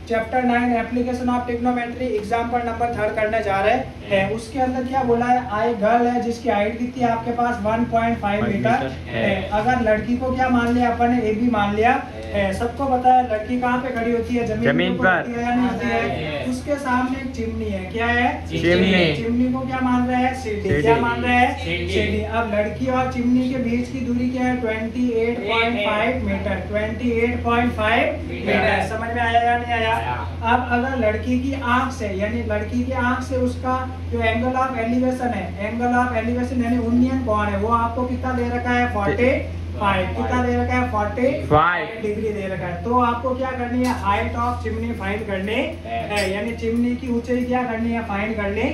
Chapter 9 application of trigonometry example number 3 करने जा रहे हैं। उसके अंदर क्या बोला है, आई गर्ल है जिसकी हाइट कितनी है आपके पास 1.5 मीटर है। अगर लड़की को क्या मान लिया अपन ने, ए बी मान लिया है। सबको पता है लड़की कहाँ पे खड़ी होती है, जमीन पर होती है या नहीं होती है। उसके सामने एक चिमनी है, क्या है चिमनी को क्या मान रहा है, सीढ़ी। क्या मान रहा है, सीढ़ी। अब लड़की और चिमनी के बीच की दूरी क्या है 28.5 मीटर। 28.5 मीटर समझ में आया या नहीं आया। अब अगर लड़की की आंख से, यानी लड़की की आंख से उसका जो एंगल ऑफ एलिवेशन है, एंगल ऑफ एलिवेशन यानी उन्नयन कोण है, वो आपको कितना दे रखा है 45। कितना दे रखा है 45 डिग्री दे रखा है। तो आपको क्या करनी है, हाइट ऑफ चिमनी फाइंड करनी है, यानी चिमनी की ऊंचाई क्या करनी है, फाइंड करनी है।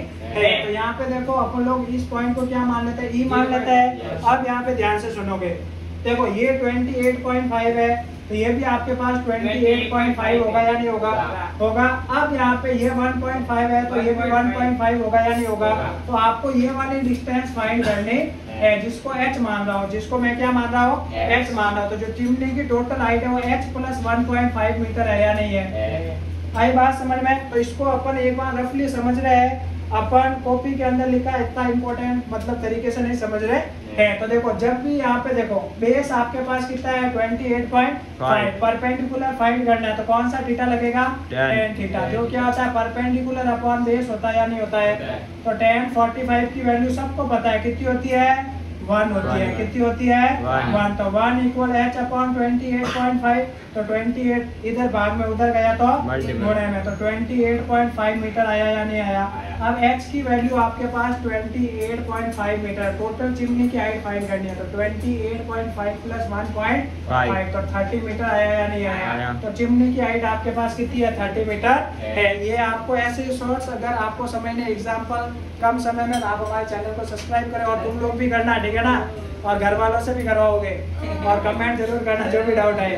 तो यहाँ पे देखो अपन लोग इस पॉइंट को क्या मान लेते हैं, ई मान लेते हैं। अब यहाँ पे ध्यान से सुनोगे, देखो ये 28.5 है, तो ये भी आपके पास 28.5 होगा या नहीं होगा, होगा। अब यहाँ पे ये 1.5 है, तो ये भी 1.5 होगा या नहीं होगा। तो आपको ये वाली डिस्टेंस फाइंड करनी है, जिसको h मान रहा हूँ, जिसको मैं क्या मान रहा हूँ, h मान रहा हूँ। तो जो चिमनी की टोटल हाइट है वो h प्लस 1.5 मीटर है या नहीं है। आई बात समझ में। तो इसको अपन एक बार रफली समझ रहे हैं, अपन कॉपी के अंदर लिखा इतना इम्पोर्टेंट मतलब तरीके से नहीं समझ रहे हैं। तो देखो जब भी यहाँ पे देखो बेस आपके पास कितना है 28.5, परपेंडिकुलर फाइंड करना है, तो कौन सा थीटा लगेगा, tan थीटा। जो क्या होता है परपेंडिकुलर अपॉन बेस होता है या नहीं होता है। तो tan 45 की वैल्यू सबको पता है कितनी होती है, 1 होती है। कितनी होती है 1। तो 1 इक्वल h अपॉन 28.5। तो 28 इधर भाग में उधर गया तो गुणे में, तो 28.5 मीटर आया या नहीं आया। अब x की वैल्यू आपके पास 28.5 मीटर। टोटल चिमनी की हाइट फाइंड करनी है, तो 28.5 प्लस 1.5 तो 30 मीटर आया या नहीं आया। तो चिमनी की हाइट आपके पास कितनी है 30 मीटर है। ये आपको ऐसे शॉर्ट्स अगर आपको समझने एग्जाम्पल कम समय में, आप हमारे चैनल को सब्सक्राइब करें और तुम लोग भी करना, ठीक है ना, और घर वालों से भी करवाओगे और कमेंट जरूर करना जो भी डाउट आए।